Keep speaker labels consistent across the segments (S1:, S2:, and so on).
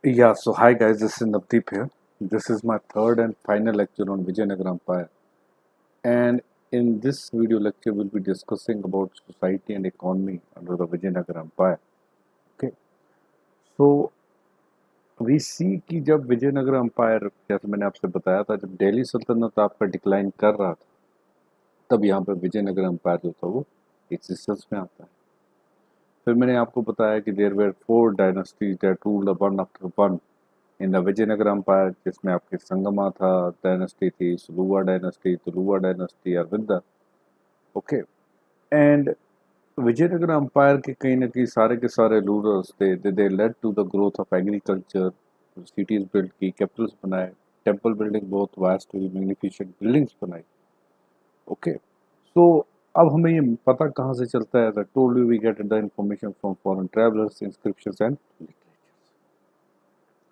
S1: Yeah, so hi guys, this is Navdeep here. This is my third and final lecture on Vijayanagar Empire. And in this video lecture, we'll be discussing about society and economy under the Vijayanagar Empire. Okay, so we see कि जब Vijayanagar empire जैसे मैंने आपसे बताया था जब दिल्ली सल्तनत आपका डिक्लाइन कर रहा था तब यहाँ पे विजयनगर एम्पायर जो था वो एग्जिस्टेंस में आता है। फिर मैंने आपको बताया कि there were 4 dynasties that ruled one after one in the Vijayanagar empire, जिसमें आपके संगमा था डायनेस्टी थी, Saluva dynasty, Tuluva dynasty, Aravinda. Okay, and Vijayanagar empire के कहीं ना कहीं सारे के सारे रूलर्स थे, they led to the growth of agriculture, cities build की, कैपिटल्स बनाए, टेम्पल बिल्डिंग बहुत वास्ट हुई, मैग्निफिसेंट बिल्डिंग्स बनाई। ओके, सो अब हमें ये पता कहाँ से चलता है? I told you we get the information from foreign travellers, inscriptions and literature.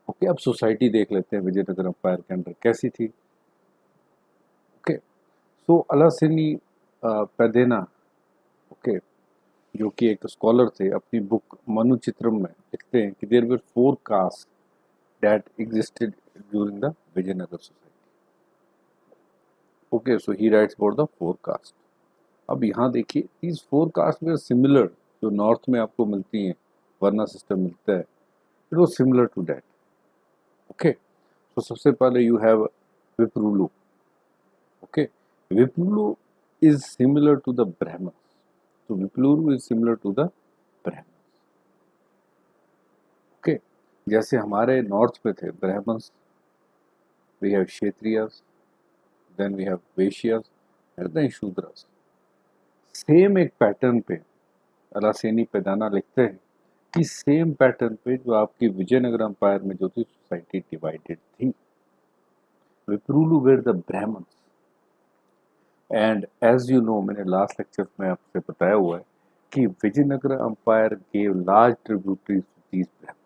S1: Okay, अब सोसाइटी देख लेते हैं विजयनगर एम्पायर के अंदर कैसी थी। ओके, सो अलासिनी पेदेना, ओके, जो कि एक स्कॉलर थे, अपनी बुक मनुचित्रम में लिखते हैं कि there were 4 caste that existed during the Vijayanagar society. Okay, so he writes about the 4 caste. अब यहाँ देखिए, दीज 4 कास्ट वर सिमिलर, जो नॉर्थ में आपको मिलती हैं, वर्ना सिस्टम मिलता है, it was similar to that. Okay, तो सबसे पहले you have Viprulu. Okay, Viprulu is similar to the Brahmins. So Vipluru is similar to the Brahmins. Okay, जैसे हमारे नॉर्थ में थे Brahmins, we have Kshatriyas, then we have Vaishyas, and then Shudras. Same एक pattern पे अलासेनी पेदाना लिखते हैं कि सेम पैटर्न पे जो आपकी विजयनगर एम्पायर में जो थी सोसाइटी डिवाइडेड थी। Viprulu were the Brahmans, and as you know, मैंने लास्ट लेक्चर में आपसे बताया हुआ है कि Vijayanagar empire gave large tributaries to these Brahmans.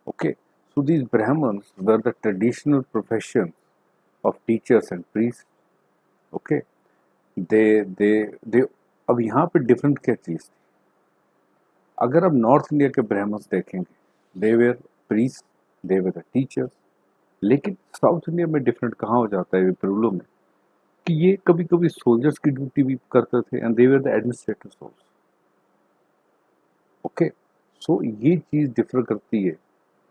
S1: Okay, so these Brahmins were the traditional profession of teachers and priests. Okay, they अब यहाँ पे डिफरेंट क्या चीज़ थी? अगर आप नॉर्थ इंडिया के ब्राह्मण्स देखेंगे, they were priest, they were the teachers. लेकिन साउथ इंडिया में डिफरेंट कहाँ हो जाता है विप्रुलु में कि ये कभी कभी सोल्जर्स की ड्यूटी भी करते थे, and they were the administrators also. Okay, so ये चीज़ डिफर करती है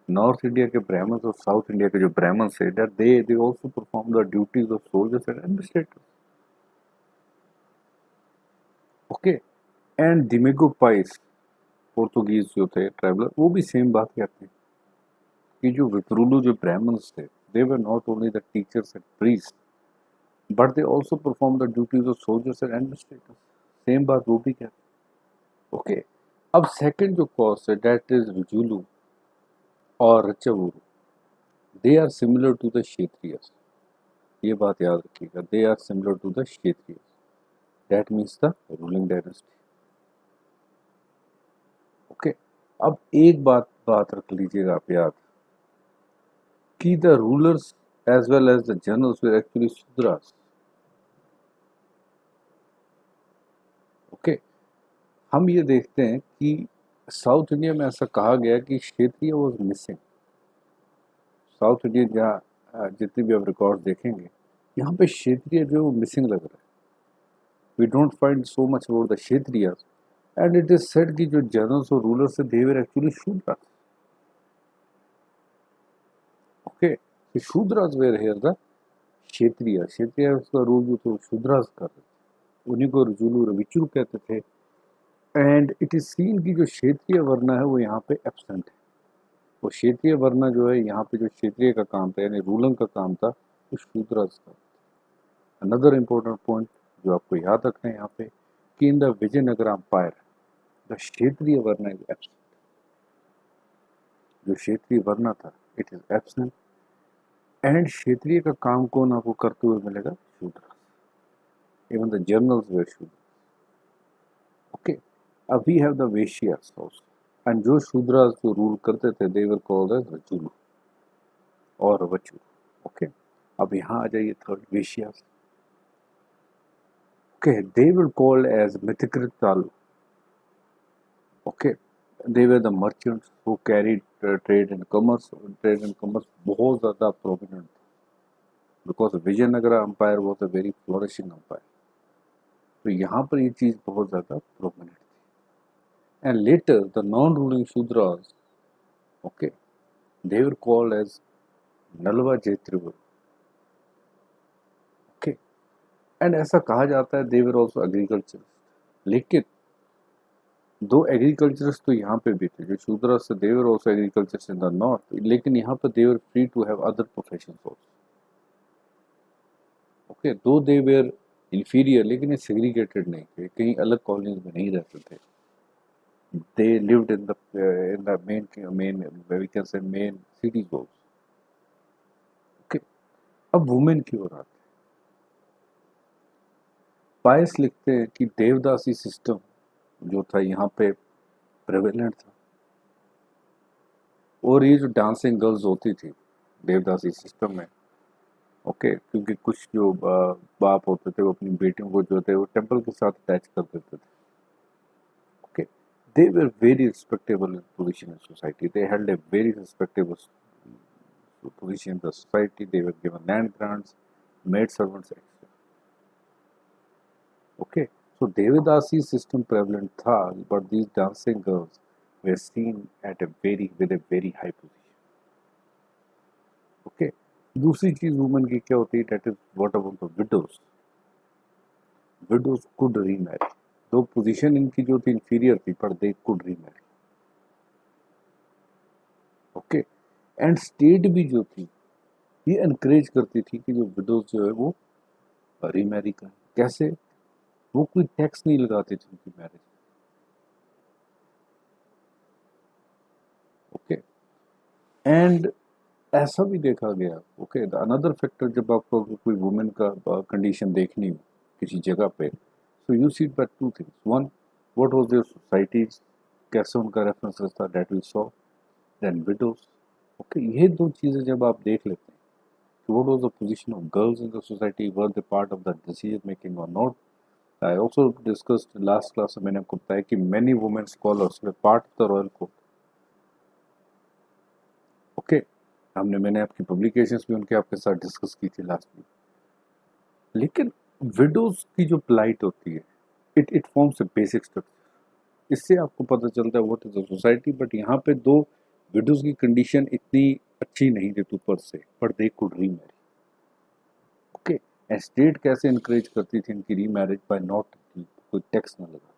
S1: नॉर्थ इंडिया के ब्राह्मण्स और साउथ इंडिया के जो ब्राह्मण्स है, that they also perform the duties of soldiers and administrators. Okay, and Domingo Paes, Portuguese जो थे ट्रैवलर, वो भी सेम बात कहते हैं कि जो विप्रुलु जो ब्राह्मण्स थे, they were not only the teachers and priest but they also perform the duties of soldiers and administrators. Same बात वो भी कहते हैं। ओके, अब सेकंड जो कॉस्ट है दैट इज रुजुलु और Rachavaru, they are similar to the Kshatriyas. ये बात याद रखिएगा, they are similar to the Kshatriyas, that means the ruling dynasty. Okay, अब एक बात बात रख लीजिएगा आप याद कि the rulers as well as the generals were actually Shudras. Okay, हम ये देखते हैं कि साउथ इंडिया में ऐसा कहा गया कि क्षेत्रीय वॉज मिसिंग। साउथ इंडिया जहाँ जितने भी आप रिकॉर्ड देखेंगे, यहाँ पे क्षेत्रीय जो है वो मिसिंग लग रहा है। We don't find so much about the Kshatriya, and it is said कि जो जनरल्स और रूलर्स थे, they were actually Shudras. Okay, Shudras were here the Kshatriya. Kshatriya का रूल जो थे शूद्रास कर रहे थे, उन्हीं को रुजुलु रविचुरु कहते थे। एंड इट इज सीन की जो क्षेत्रीय वर्ण है वो यहाँ पे एब्सेंट है। वो क्षेत्रीय वर्ण जो है यहाँ पे जो क्षेत्रीय का काम था यानी रूलर का काम था, वो शूद्रास का। अनदर इम्पोर्टेंट पॉइंट जो आपको याद रखना है यहाँ पे कि in the Vijayanagar empire the क्षेत्रीय वर्ण इज एब्सेंट। जो क्षेत्रीय वर्ण था इट इज एब्सेंट, एंड क्षेत्रीय का काम कौन आपको करते हुए मिलेगा? शूद्र। Even the generals were Shudra. Okay, अब we have the Vaishyas also, and जो शूद्रास जो रूल करते थे दे वर कॉल्ड एज रजुलु और वचुरु। ओके, अब यहाँ आ जाइए third, Vaishyas. Okay, they were called as मिथिकृत तालु। Okay, they were the merchants who carried trade and commerce. Trade and commerce बहुत ज़्यादा प्रोमिनेंट था, because Vijayanagara empire was a very flourishing empire. तो यहाँ पर ये चीज़ बहुत ज़्यादा प्रोमिनेंट थी। And later the non ruling Shudras, okay, they were called as नलवा जयत्रिवर, ओके। एंड ऐसा कहा जाता है दे वर ऑल्सो एग्रीकल्चर। लेकिन दो एग्रीकल्चरिस्ट तो यहाँ पे भी थे, जो शूद्रस से they were also agriculture in the north, लेकिन यहाँ पर they were free to have other profession also, okay. Though they were inferior, लेकिन ये सेग्रीगेटेड नहीं थे, कहीं अलग कॉलोनीज में नहीं रहते थे। They lived in the main we can say main cities also, okay. अब वुमेन की ओर आते हैं। पायस लिखते हैं कि देवदासी सिस्टम जो था यहाँ पे प्रेवेलेंट था, और ये जो डांसिंग गर्ल्स होती थी देवदासी सिस्टम में, ओके, क्योंकि कुछ जो बाप होते थे वो अपनी बेटियों को जो थे वो टेम्पल के साथ अटैच कर देते थे, okay. They were very respectable in position in society, they held a very respectable position in the society, they were given land grants, maid servants, etc. Okay, so Devidasi system prevalent tha, but these dancing girls were seen at a very with a very high position. Okay, दूसरी चीज women की क्या होती है, that is what about the widows? Widows could remarry. दो position इनकी जो थी इंफीरियर थी, पर they could remarry. Okay, and state भी जो थी ये एनकरेज करती थी कि जो विडोज जो है वो रीमैरी करें। कैसे? वो कोई टैक्स नहीं लगाते थे उनकी मैरिज, ओके। एंड ऐसा भी देखा गया, ओके, द अनदर फैक्टर, जब आपको कोई वुमेन का कंडीशन देखनी हो किसी जगह पे, so you see that two things, one, what was their societies, कैसे उनका रेफरेंस था, that we saw, then widows, okay. ये दो चीज़ें जब आप देख लेते हैं, what was the position of girls in the society, were they part of the decision making or not? I also discussed last class में मैंने आपको बताया कि many women scholars were part of the royal court, okay। मैंने आपकी publications भी उनके आपके साथ डिस्कस की थी लास्ट वीक। लेकिन विडोज की जो प्लाइट होती है, it forms a basic structure, इससे आपको पता चलता है what is the society. But यहाँ पे दो विडोज की कंडीशन इतनी अच्छी नहीं थी ऊपर से, but they could remarry, okay. And state कैसे इनकरेज करती थी इनकी रीमैरिज, बाय नॉट कोई टैक्स ना लगा।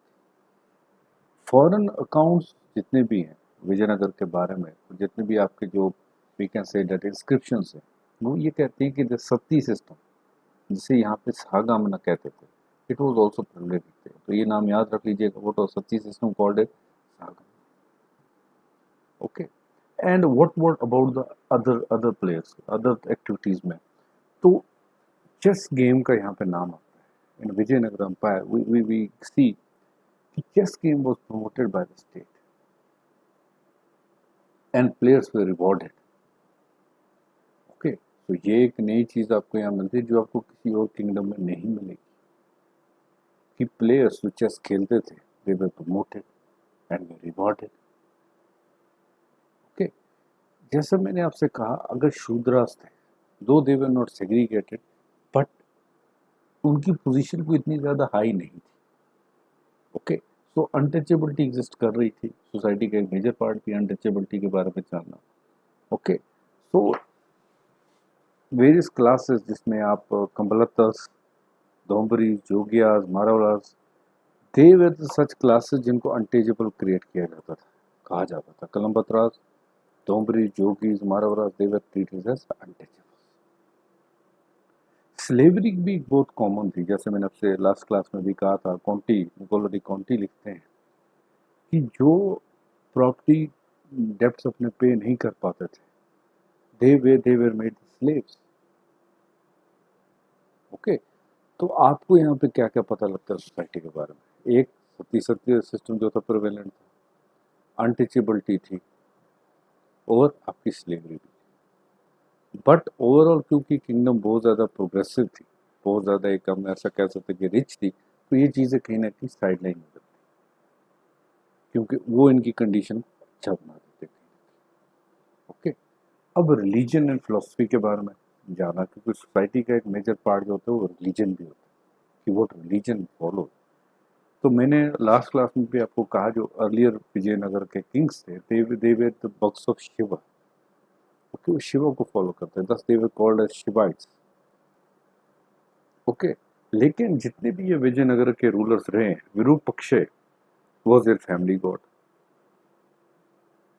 S1: फॉरेन अकाउंट्स जितने भी हैं विजयनगर के बारे में, जितने भी आपके जो we can say that inscriptions हैं, वो ये कहते हैं कि द सती सिस्टम, जिसे यहाँ पे सागामना कहते थे, इट वाज आल्सो प्रिविलेज्ड थे। तो ये नाम याद रख लीजिएगा, what was sati system called it, Sahagamana, okay. And what about the other players, other activities में, तो चेस गेम का यहाँ पे नाम आता है। In Vijayanagar empire we see chess game was promoted by the state and players were rewarded, okay। तो ये एक नई चीज आपको यहाँ मिलती है जो आपको किसी और किंगडम में नहीं मिलेगी, कि प्लेयर्स जो चेस खेलते थे they were promoted and were rewarded, okay। जैसा मैंने आपसे कहा, अगर शूद्रास थे, दो they were not segregated, but उनकी पोजीशन को इतनी ज्यादा हाई नहीं थी, ओके। सो अनटचेबिलिटी एग्जिस्ट कर रही थी, सोसाइटी का एक मेजर पार्ट भी अनटचेबिलिटी के बारे में जानना, ओके। सो वेरियस क्लासेस, जिसमें आप कंबलतस, दोम्बरी, जोगियास, मारवाड़ास, दे वर सच क्लासेस जिनको अनटेजेबल क्रिएट किया जाता था, कहा जाता था। कलम्बतरास, दोम्बरी, जोगीज, मारवाड़ास, दे वर ट्रीटेड एज अनटेजेबल। स्लेवरी भी बहुत कॉमन थी, जैसे मैंने आपसे लास्ट क्लास में भी कहा था। कॉन्टी, निकोलो डी कॉन्टी लिखते हैं कि जो प्रॉपर्टी डेप्ट्स अपने पे नहीं कर पाते थे, they were made slaves, okay. तो आपको यहाँ पे क्या क्या पता लगता है सोसाइटी के बारे में? एक, सती सत्य सिस्टम जो था प्रिवेलेंट था, अनटचेबिलिटी थी, और आपकी स्लेवरी भी। बट ओवरऑल क्योंकि किंगडम बहुत ज़्यादा प्रोग्रेसिव थी, बहुत ज़्यादा, एक हम ऐसा कह सकते कि रिच थी, तो ये चीज़ें कहीं ना कहीं साइड लाइन हो जाती। क्योंकि वो इनकी कंडीशन अच्छा बना देते थे। ओके, अब रिलीजन एंड फिलोसफी के बारे में जाना, क्योंकि सोसाइटी का एक मेजर पार्ट जो होता है वो रिलीजन भी होता है कि व्हाट रिलीजन फॉलो। तो मैंने लास्ट क्लास में भी आपको कहा जो अर्लियर विजयनगर के किंग्स थे दे वर द बक्स ऑफ शिवा। ओके, वो शिवा को फॉलो करते हैं, thus they were called as Shivaites. Okay, लेकिन जितने भी ये विजयनगर के रूलर्स रहे, Virupaksha was their family god.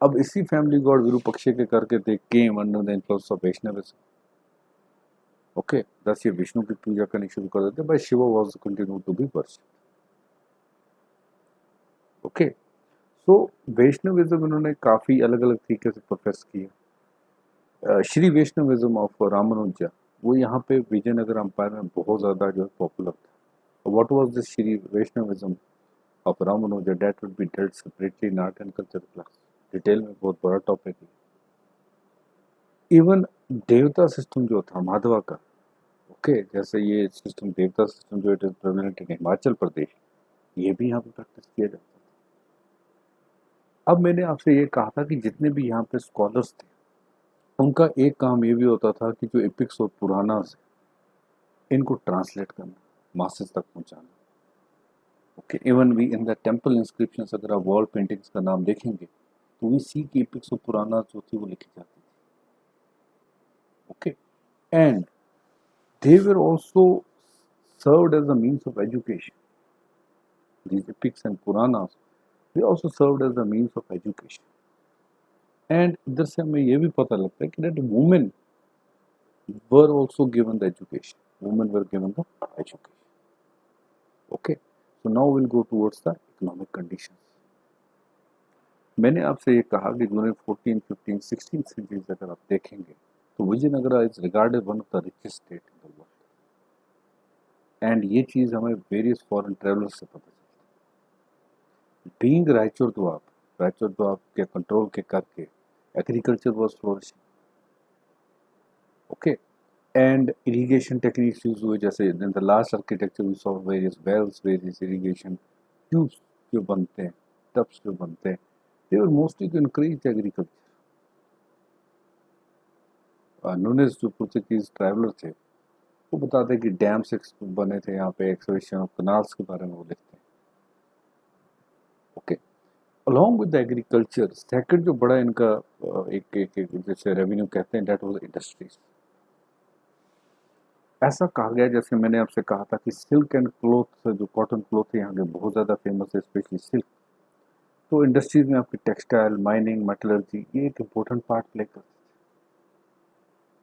S1: अब इसी फैमिली गॉड विरूपाक्ष के करके they came under the influence of Vaishnavism. Okay, thus ये विष्णु की पूजा करनी शुरू कर देते, but Shiva was continue to be worshipped. Okay, so Vaishnavism इन्होंने काफी अलग अलग तरीके से प्रोफेस किया। श्री वैष्णविज्म ऑफ रामानुजा वो यहाँ पे विजयनगर अंपायर में बहुत ज़्यादा जो है पॉपुलर था। What was this Shri Vaishnavism of Ramanuja that would be dealt separately in art and culture class. Detail में बहुत बड़ा टॉपिक है। इवन देवता सिस्टम जो था माधवा का, ओके, जैसे ये सिस्टम देवता सिस्टम जो it is prevalent in Himachal Pradesh, ये भी यहाँ पे प्रैक्टिस किया जाता था। अब मैंने आपसे ये कहा था कि जितने भी यहाँ पे स्कॉलर्स थे उनका एक काम ये भी होता था कि जो एपिक्स और पुरानास इनको ट्रांसलेट करना, मासेस तक पहुंचाना। Okay, even we in the temple inscriptions अगर आप वॉल पेंटिंग्स का नाम देखेंगे तो वी सी की एपिक्स और पुरानास जो थी वो लिखी जाती थी। Okay, and they were also served as a means of education. These epics and Puranas, they also served as a means of education. And इधर से हमें ये भी पता लगता है कि that women were also given the education. Women were given the education. Okay. So now we'll go towards the economic conditions. मैंने आपसे ये कहा कि during 14, 15, 16 centuries अगर आप देखेंगे तो Vijayanagara is regarded one of the richest state in the world. And ये चीज़ हमें वेरियस फॉरेन ट्रेवलर्स से पता चलती है। बीइंग रायचूर द्वाब के कंट्रोल के करके agriculture was flourishing. Okay, and irrigation techniques use हुए, जैसे in the last architecture we saw various wells, various irrigation tubes जो बनते हैं, टब्स जो बनते हैं, they were mostly to increase the agriculture. Nunes जो पोर्चुगीज ट्रैवलर थे वो बताते हैं कि डैम्स बने थे यहाँ पे, एक्सवेशन ऑफ कनाल्स के बारे में वो लिखते हैं। Okay, along with the agriculture second जो बड़ा इनका एक जैसे रेवेन्यू कहते हैं, दैट वाज इंडस्ट्रीज। ऐसा कहा गया, जैसे मैंने आपसे कहा था कि सिल्क एंड क्लॉथ, जो कॉटन क्लॉथ है यहाँ के बहुत ज़्यादा फेमस है, स्पेशली सिल्क। तो इंडस्ट्रीज में आपकी टेक्सटाइल, माइनिंग, मेटलर्जी ये एक इम्पोर्टेंट पार्ट प्ले करती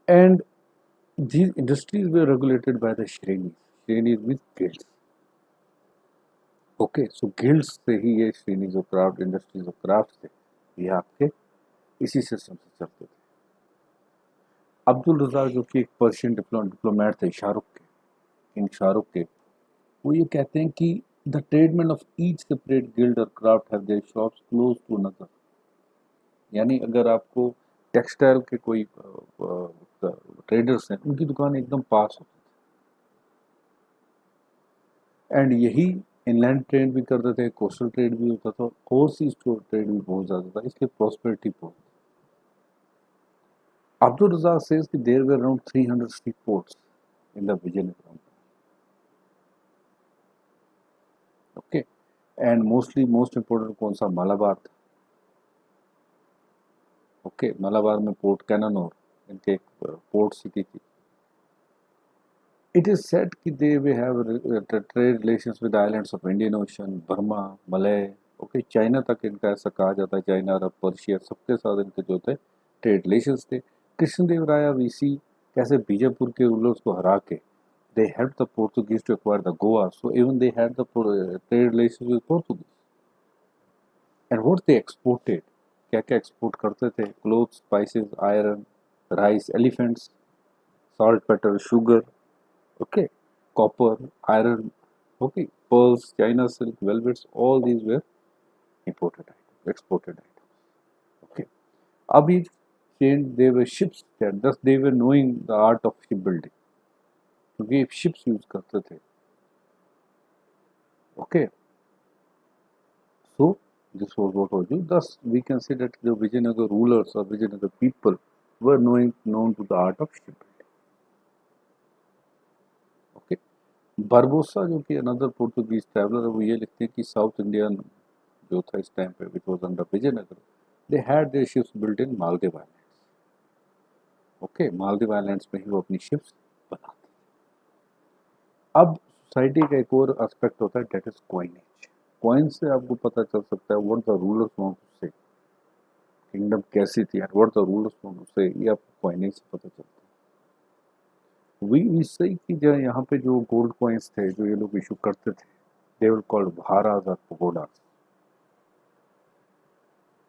S1: है। And these industries were regulated by the श्रेणीज with guilds. Okay, so guilds से ही ये श्रेणीज और क्राफ्ट, इंडस्ट्रीज और क्राफ्ट थे, ये आपके इसी सिस्टम से चलते थे। अब्दुल रज़ाक जो कि एक पर्शियन डिप्लोमेट थे, शाहरुख के, किंग शाहरुख के, वो ये कहते हैं कि the tradesman of each separate guild और craft have their shops close to another. यानी अगर आपको टेक्सटाइल के कोई ट्रेडर्स हैं, उनकी दुकान एकदम पास होती है। एंड यही इनलैंड ट्रेड भी करते थे, कोस्टल ट्रेड भी होता था, ओवरसीज ट्रेड भी बहुत ज़्यादा था, इसलिए प्रॉस्पेरिटी बहुत। Abdul Razak says that there were around 300 seaports in the Vijayanagara Empire. Okay, and most important कौन सा, मालाबार था। ओके, मालाबार में पोर्ट कैनानोर इनके एक पोर्ट सिटी थी। It is said कि they will have trade relations with the islands of Indian Ocean, Burma, Malay, okay, China तक इनका ऐसा कहा जाता है, चाइना, अरब, पर्शिया सबके साथ इनके जो थे ट्रेड रिलेशंस थे। कृष्णदेव राय वीसी कैसे बीजापुर के रूलर्स को हरा के they helped the Portuguese to acquire the Goa, so even they had the trade relations with Portuguese. And what they exported, क्या क्या एक्सपोर्ट करते थे, cloth, spices, iron, rice, elephants, salt, peter, sugar, okay, copper, iron, okay, pearls, China silk, velvets, all these were imported items, exported items. Okay, अब ये chain, they were ships, thus they were knowing the art of shipbuilding, क्योंकि ships use करते थे। Okay, so This was what was you. Thus, we can say that the Vijayanagar rulers or Vijayanagar people were known to the art of shipbuilding. Okay. Barbosa जो कि another Portuguese traveller है, वो ये लिखते हैं कि साउथ इंडियन जो था इस टाइम पे, which was under Vijayanagara, they had their ships built in Maldives islands. Okay, Maldives islands में ही वो अपनी शिप्स बनाते। अब सोसाइटी का एक और एस्पेक्ट होता है, डेट इज कॉइनेज। कॉइन से आपको पता चल सकता है what the rulers want to say, kingdom कैसी थी and what the rulers want to say, ये आपको कॉइनेज से पता चलता है। वी से कि जो यहाँ पे जो गोल्ड कॉइन्स थे जो ये लोग इशू करते थे, they were called bharas or pagodas.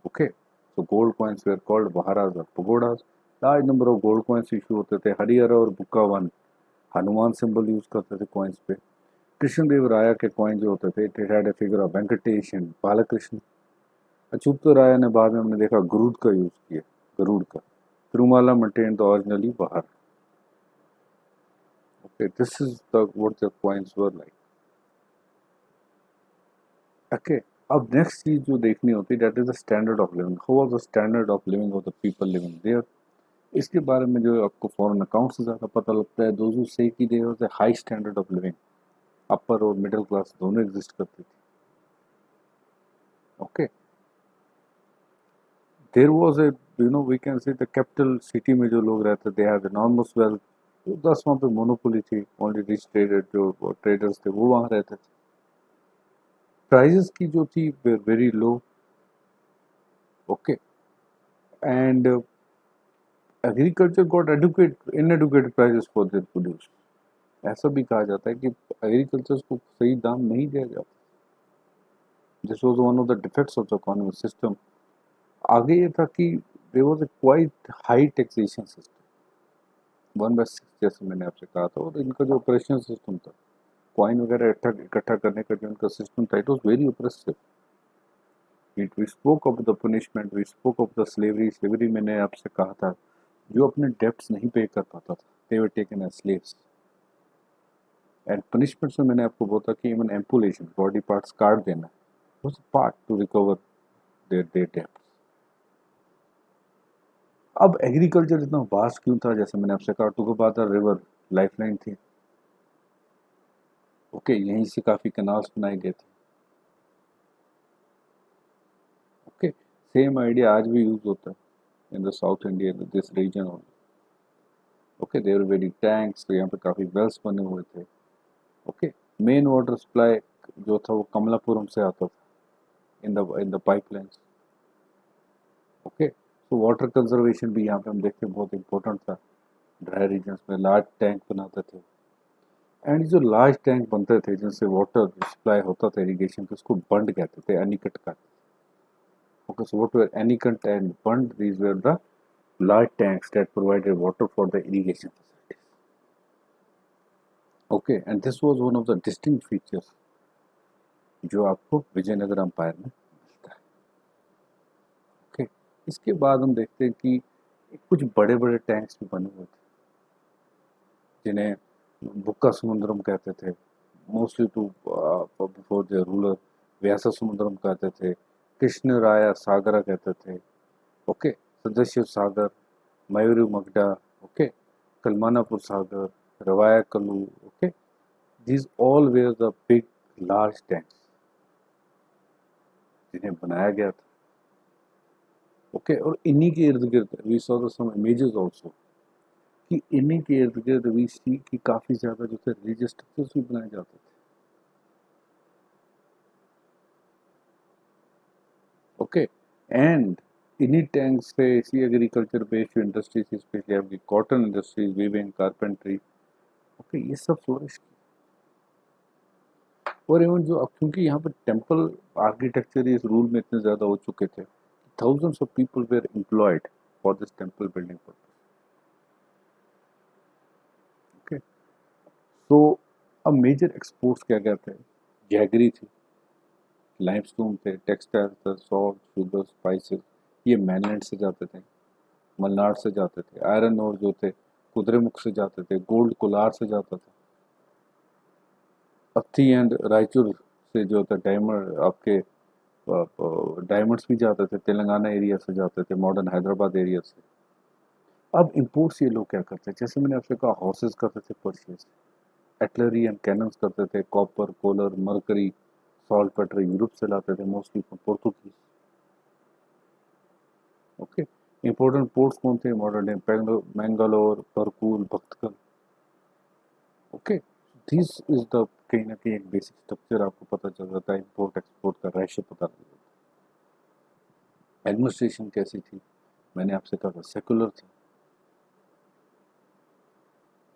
S1: Okay, so gold coins were called bharas or pagodas. Large number of gold coins issue होते थे। हरिहर और बुक्का वन हनुमान सिंबल यूज करते थे कॉइन्स पे। कृष्णदेव राया के कॉइन जो होते थे, it had a figure of Venkatesh and Balakrishna. Achyut Raya ने बाद में हमने देखा गरुड़ का यूज किया, गरुड़ का। तिरुमाला मेंटेन द ओरिजिनली बहार। Okay, this is what the coins were like. Okay, अब नेक्स्ट चीज जो देखनी होती है, that is the standard of living. How was the standard of living of the people living there. इसके बारे में जो आपको फॉरेन अकाउंट से ज़्यादा पता लगता है। Those who say that there was a high standard of living, upper और मिडिल क्लास दोनों एग्जिस्ट करती थी। Okay, there was a we can say the capital city में जो लोग रहते थे, हैड एनॉर्मस वेल्थ। दस वहाँ पे मोनोपोली थी, ओनली रिच ट्रेडर जो ट्रेडर्स थे वो वहाँ रहते थे। प्राइजेस की जो थी very low. Okay, and agriculture got inadequate prices for their produce. ऐसा भी कहा जाता है कि एग्रीकल्चर को सही दाम नहीं दिया जाता। This was one of the defects of the economic system. आगे ये था कि there was a quite high taxation system, 1/6 जैसे मैंने आपसे कहा था। और इनका जो ऑपरेशन सिस्टम था, कॉइन वगैरह इकट्ठा करने का जो इनका सिस्टम था, it was very oppressive. We spoke of the punishment, we spoke of the slavery मैंने आपसे कहा था, जो अपने डेब्ट्स नहीं पे कर पाता था, they were taken as slaves. And punishments में मैंने आपको बोला कि इवन एम्पुलेशन, बॉडी पार्ट्स काट देना, was a part to recover their debts. अब एग्रीकल्चर इतना वास्ट क्यों था, जैसे मैंने आपसे कहा, टुगबादा रिवर लाइफलाइन थी। ओके, यहीं से काफ़ी कनाल्स बनाए गए थे। ओके, सेम आइडिया आज भी यूज होता है in the South India, this region only. Okay, there very tanks, यहाँ पे काफ़ी वेल्स बने हुए थे। ओके, मेन वाटर सप्लाई जो था वो कमलापुरम से आता था, इन द पाइपलाइंस। ओके, तो वाटर कंजर्वेशन भी यहाँ पे हम देखते हैं बहुत इंपॉर्टेंट था। ड्राई रीजन्स में लार्ज टैंक बनाते थे, एंड जो लार्ज टैंक बनते थे जिनसे वाटर सप्लाई होता था इरिगेशन के, उसको बंड कहते थे, एनीकट का। Okay, so what were anicut and bund, these were the large tanks that provided water for the irrigation facilities. Okay, and this was one of the distinct features जो आपको Vijayanagar umpire में मिलता है। ओके, इसके बाद हम देखते हैं कि कुछ बड़े बड़े टैंक्स भी बने हुए थे, जिन्हें बुक्का समुद्रम कहते थे, mostly to before the ruler. Vyasa Samudram कहते थे, कृष्ण राया सागरा कहते थे। ओके, सदस्य सागर, मयूरी मगडा, ओके, कलमानापुर सागर, रवाया कलू। Okay, these all were the big large tanks जिन्हें बनाया गया था। ओके, और इन्हीं के इर्द गिर्द we saw the some images also, कि इन्हीं के इर्द गिर्द वी सी कि काफी ज्यादा जो थे रिलीजियस स्ट्रक्चर्स भी बनाए जाते थे। ओके, एंड इन्हीं टैंक्स से इसी एग्रीकल्चर बेस्ड इंडस्ट्रीज, स्पेशली आपकी cotton industries, weaving, carpentry, okay, ये सब फ्लोरिश की। और इवन जो अब क्योंकि यहाँ पर टेम्पल आर्किटेक्चर इस रूल में इतने ज़्यादा हो चुके थे, thousands of people were employed for this temple building purpose. Okay, so अब मेजर एक्सपोर्ट्स क्या क्या थे? जैगरी थी, लाइमस्टोन थे, टेक्सटाइल था, सॉल्ट, शुगर, स्पाइसेस, ये मैनलैंड से जाते थे, मलनाड से जाते थे। आयरन और जो थे कुद्रेमुख से जाते थे, गोल्ड कोलार से जाता था, अत्थी एंड रायचूर से जो था डायमंड आपके डायमंड्स भी जाते थे, तेलंगाना एरिया से जाते थे, मॉडर्न हैदराबाद एरिया से। अब इंपोर्ट्स ये लोग क्या करते थे, जैसे मैंने आपसे कहा हॉर्सेस करते थे परचेज, एटलरी एंड कैनन्स करते थे, copper, coral, mercury, saltpetre Europe से लाते थे, mostly Portuguese. Okay, important ports कौन थे modern day, Mangalore, Barkur, Bhatkal. Okay, this is the कहीं ना कहीं एक बेसिक स्ट्रक्चर आपको पता चल जाता है, इंपोर्ट एक्सपोर्ट का रेशो पता लग जाता है। एडमिनिस्ट्रेशन कैसी थी, मैंने आपसे कहा था सेकुलर थी।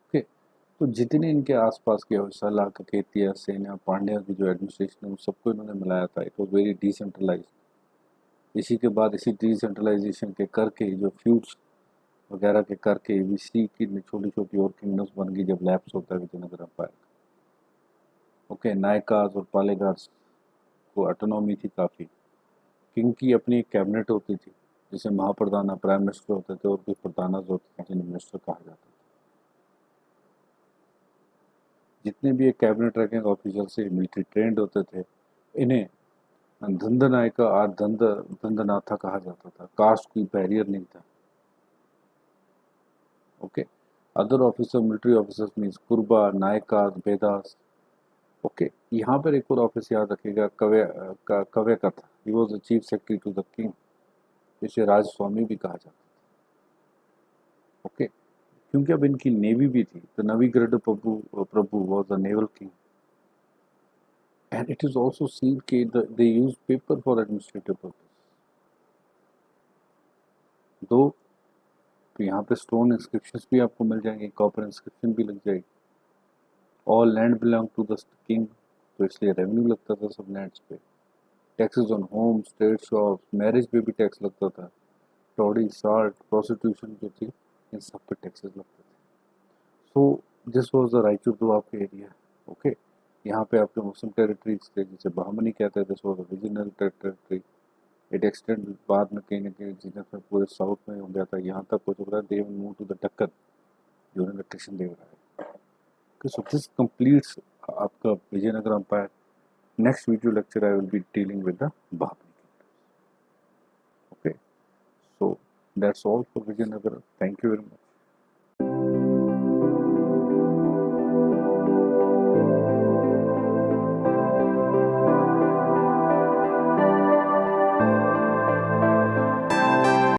S1: ओके, तो जितने इनके आसपास के होयसला, ककेतिया, सेना, पांड्या की जो एडमिनिस्ट्रेशन है उन सबको इन्होंने मिलाया था। It was very decentralize. इसी के बाद इसी डिसेंट्रलाइजेशन के करके जो फ्यूड्स वगैरह के करके इसी की छोटी छोटी और किंगडम्स बन गई जब लैप्स होता है विजयनगर एम्पायर। ओके, नायकाज और पालेगाज को ऑटोनॉमी थी काफ़ी। किंग की अपनी एक कैबिनेट होती थी जिसे महाप्रधाना प्राइम मिनिस्टर होते थे और कुछ प्रधानाज होते थे जिन्हें मिनिस्टर कहा जाता था। जितने भी एक कैबिनेट रैंकिंग ऑफिसर से मिलिट्री ट्रेंड होते थे, इन्हें धंध नायका और धंधनाथा कहा जाता था। कास्ट की बैरियर नहीं था। Okay, other officer military officers means Kuruba, Nayakas, Bedas. Okay, यहाँ पर एक और ऑफिस याद रखिएगा, कव्य का था। He was the chief secretary to the king, जिसे राजस्वामी भी कहा जाता था। ओके, क्योंकि अब इनकी नेवी भी थी, तो Navigada Prabhu was the naval king. And it is also seen के they use paper for administrative purpose. Though, तो यहाँ पे स्टोन इंस्क्रिप्शंस भी आपको मिल जाएंगे, कॉपर इंस्क्रिप्शन भी लग जाएगी। All land belong to the king, तो इसलिए रेवेन्यू लगता था सब लैंड्स पे। Taxes on home, state shop, marriage पे भी टैक्स लगता था। टॉडी, साल्ट, प्रोस्टिट्यूशन जो थी, इन सब पे टैक्सेस लगते थे। So this was the Raichur Doab के एरिया। ओके, यहाँ पे आपके मुस्लिम टेरिटरीज थे जिसे बहमनी कहते हैं। This was the regional territory. It extend बाद में कहीं ना कहीं जिधर में पूरे साउथ में हो गया था, यहाँ तक हो चुका था। They move to the Deccan during the Krishna Deva Raya. Okay, so this completes आपका Vijayanagar empire. Next video lecture I will be dealing with the Bahmani kingdom. Okay, so that's all for Vijayanagar. Thank you very much.